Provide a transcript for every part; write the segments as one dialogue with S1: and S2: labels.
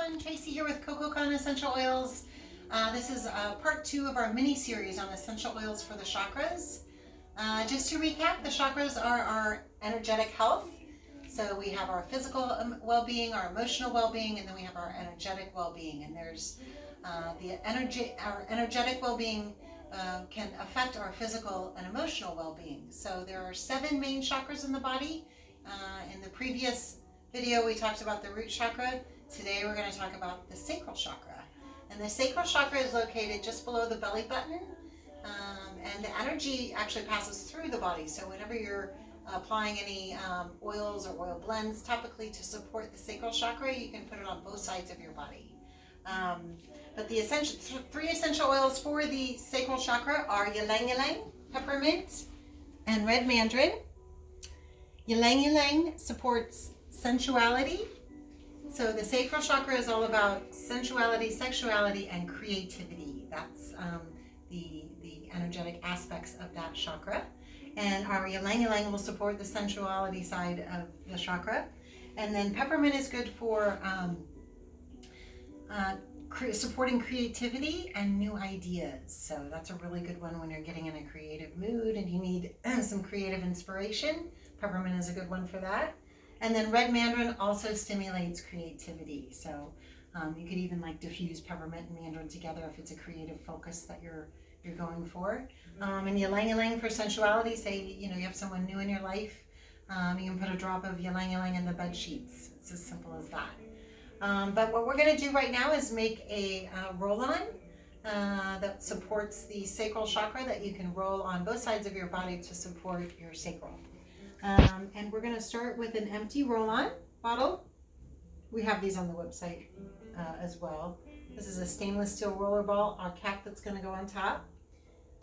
S1: everyone, Tracy here with Kokokahn Essential Oils. This is part 2 of our mini-series on essential oils for the chakras. Just to recap, the chakras are our energetic health. So we have our physical well-being, our emotional well-being, and then we have our energetic well-being. And there's our energetic well-being can affect our physical and emotional well-being. So there are 7 main chakras in the body. In the previous video, we talked about the root chakra. Today, we're going to talk about the sacral chakra. And the sacral chakra is located just below the belly button. And the energy actually passes through the body. So whenever you're applying any oils or oil blends topically to support the sacral chakra, you can put it on both sides of your body. But the 3 essential oils for the sacral chakra are ylang ylang, peppermint, and red mandarin. Ylang ylang supports sensuality. So the sacral chakra is all about sensuality, sexuality, and creativity. That's the energetic aspects of that chakra. And our ylang ylang will support the sensuality side of the chakra. And then peppermint is good for supporting creativity and new ideas. So that's a really good one when you're getting in a creative mood and you need some creative inspiration. Peppermint is a good one for that. And then red mandarin also stimulates creativity. So you could even like diffuse peppermint and mandarin together if it's a creative focus that you're going for. And ylang ylang for sensuality. Say you have someone new in your life. You can put a drop of ylang ylang in the bed sheets. It's as simple as that. But what we're going to do right now is make a roll-on that supports the sacral chakra that you can roll on both sides of your body to support your sacral. And we're going to start with an empty roll-on bottle. We have these on the website as well. This is a stainless steel roller ball, our cap that's going to go on top.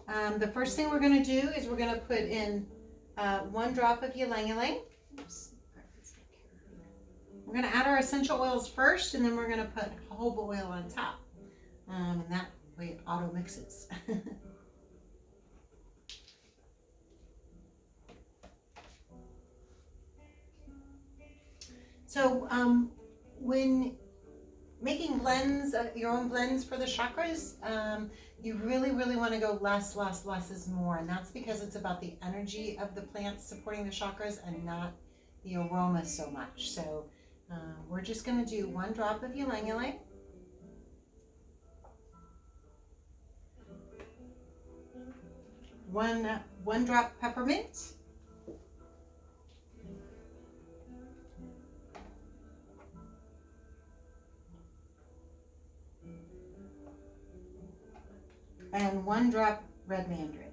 S1: The first thing we're going to do is we're going to put in 1 drop of ylang ylang. We're going to add our essential oils first, and then we're going to put jojoba oil on top. And that way it auto mixes. So when making blends, your own blends for the chakras, you really want to go less is more. And that's because it's about the energy of the plants supporting the chakras and not the aroma so much. So we're just going to do 1 drop of ylang ylang. One drop peppermint. And 1 drop red mandarin.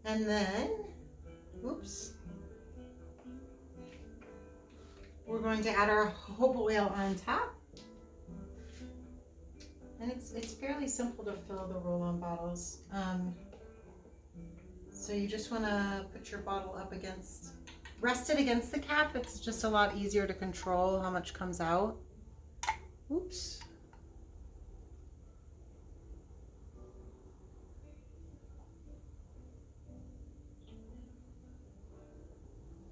S1: And then, we're going to add our jojoba oil on top. And it's fairly simple to fill the roll-on bottles. So you just want to put your bottle up rest it against the cap. It's just a lot easier to control how much comes out. Oops.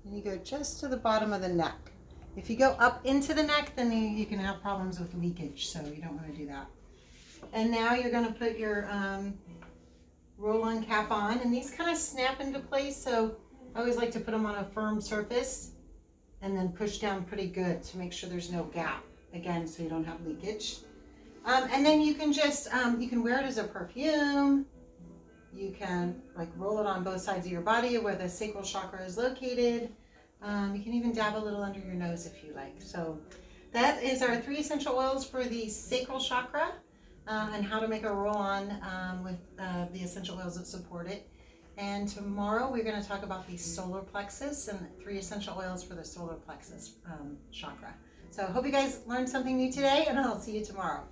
S1: And you go just to the bottom of the neck. If you go up into the neck, then you can have problems with leakage, so you don't want to do that. And now you're going to put your roll-on cap on, and these kind of snap into place, so I always like to put them on a firm surface and then push down pretty good to make sure there's no gap. Again, so you don't have leakage. And then you can just, you can wear it as a perfume. You can roll it on both sides of your body where the sacral chakra is located. You can even dab a little under your nose if you like. So that is our 3 essential oils for the sacral chakra and how to make a roll-on with the essential oils that support it. And tomorrow we're going to talk about the solar plexus and 3 essential oils for the solar plexus chakra. So I hope you guys learned something new today, and I'll see you tomorrow.